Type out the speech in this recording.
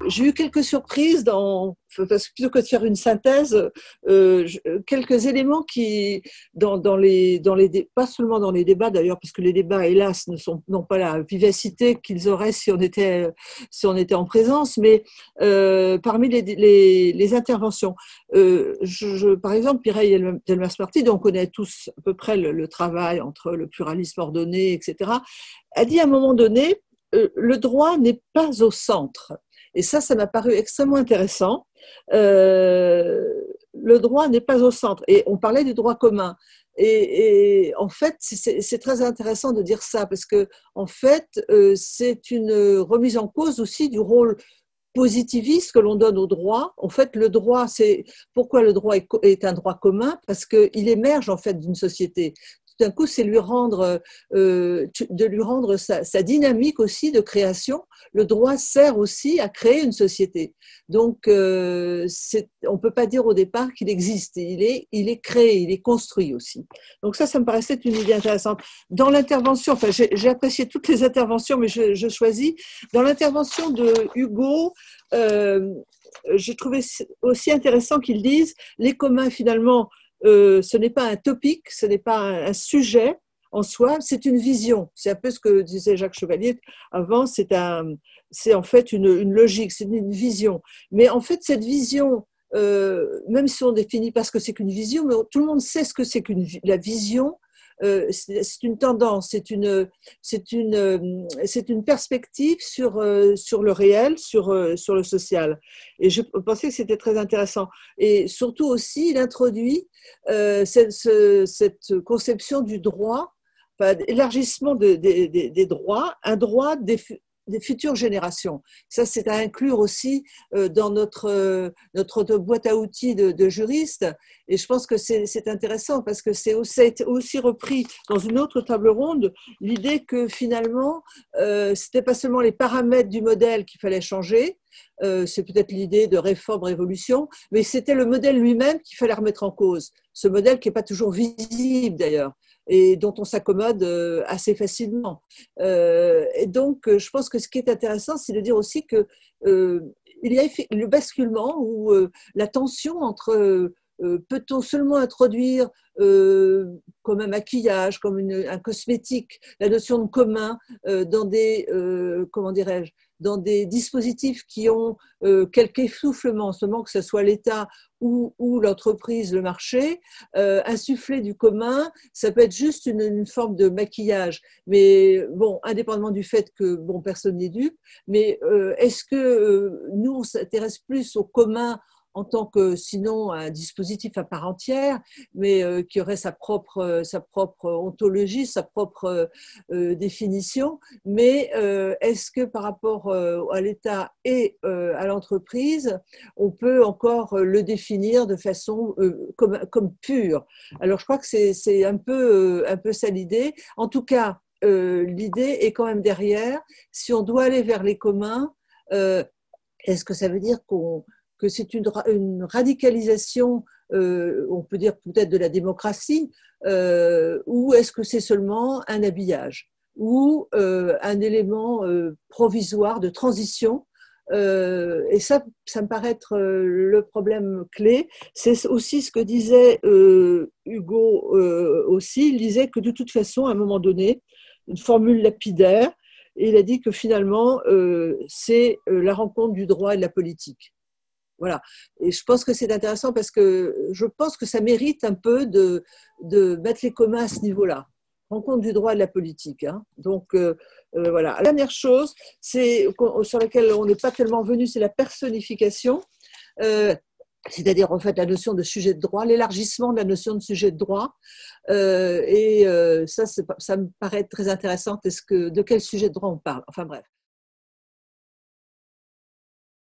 j'ai eu quelques surprises parce que plutôt que de faire une synthèse, quelques éléments qui, pas seulement dans les débats d'ailleurs, parce que les débats, hélas, n'ont pas la vivacité qu'ils auraient si on était en présence, mais parmi les interventions. Par exemple, Mireille Delmas-Marty, dont on connaît tous à peu près le travail entre le pluralisme ordonné, etc., a dit à un moment donné, le droit n'est pas au centre. Et ça m'a paru extrêmement intéressant. Le droit n'est pas au centre. Et on parlait du droit commun. Et en fait, c'est très intéressant de dire ça, parce que en fait, c'est une remise en cause aussi du rôle positiviste que l'on donne au droit. En fait, le droit, pourquoi le droit est un droit commun? Parce qu'il émerge en fait d'une société. Tout d'un coup, c'est de lui rendre sa dynamique aussi de création. Le droit sert aussi à créer une société. Donc, on ne peut pas dire au départ qu'il existe. Il est créé, il est construit aussi. Donc ça me paraissait une idée intéressante. Dans l'intervention, enfin, j'ai apprécié toutes les interventions, mais je choisis. Dans l'intervention de Hugo, j'ai trouvé aussi intéressant qu'ils disent les communs, finalement, ce n'est pas un topic, ce n'est pas un sujet en soi, c'est une vision. C'est un peu ce que disait Jacques Chevalier avant, c'est en fait une logique, c'est une vision. Mais en fait, cette vision, même si on ne définit pas ce que c'est qu'une vision, mais tout le monde sait ce que c'est la vision. C'est une tendance, c'est une perspective sur le réel, sur le social. Et je pensais que c'était très intéressant. Et surtout aussi, il introduit cette conception du droit, enfin, élargissement des droits, un droit des futures générations. Ça, c'est à inclure aussi dans notre boîte à outils de juristes. Et je pense que c'est intéressant parce que ça a été aussi repris dans une autre table ronde, l'idée que finalement, c'était pas seulement les paramètres du modèle qu'il fallait changer, c'est peut-être l'idée de réforme, révolution, mais c'était le modèle lui-même qu'il fallait remettre en cause. Ce modèle qui n'est pas toujours visible d'ailleurs, et dont on s'accommode assez facilement. Et donc, je pense que ce qui est intéressant, c'est de dire aussi que il y a le basculement ou la tension entre peut-on seulement introduire comme un maquillage, comme un cosmétique, la notion de commun dans comment dirais-je, dans des dispositifs qui ont quelque essoufflement, seulement que ce soit l'État ou l'entreprise, le marché, insuffler du commun, ça peut être juste une forme de maquillage. Mais bon, indépendamment du fait que bon, personne n'est dupe, mais est-ce que nous, on s'intéresse plus au commun en tant que, sinon, un dispositif à part entière, mais qui aurait sa propre ontologie, sa propre définition. Mais est-ce que par rapport à l'État et à l'entreprise, on peut encore le définir de façon comme pure? Alors, je crois que c'est un peu ça l'idée. En tout cas, l'idée est quand même derrière. Si on doit aller vers les communs, est-ce que ça veut dire que c'est une radicalisation, on peut dire peut-être de la démocratie, ou est-ce que c'est seulement un habillage ou un élément provisoire de transition? Et ça me paraît être le problème clé. C'est aussi ce que disait Hugo aussi. Il disait que de toute façon, à un moment donné, une formule lapidaire, et il a dit que finalement, c'est la rencontre du droit et de la politique. Voilà. Et je pense que c'est intéressant parce que je pense que ça mérite un peu de mettre les communs à ce niveau-là. Rencontre du droit et de la politique. Hein. Donc, voilà. La dernière chose, sur laquelle on n'est pas tellement venu, c'est la personnification. C'est-à-dire en fait la notion de sujet de droit, l'élargissement de la notion de sujet de droit. Ça me paraît très intéressant. De quel sujet de droit on parle? Enfin bref.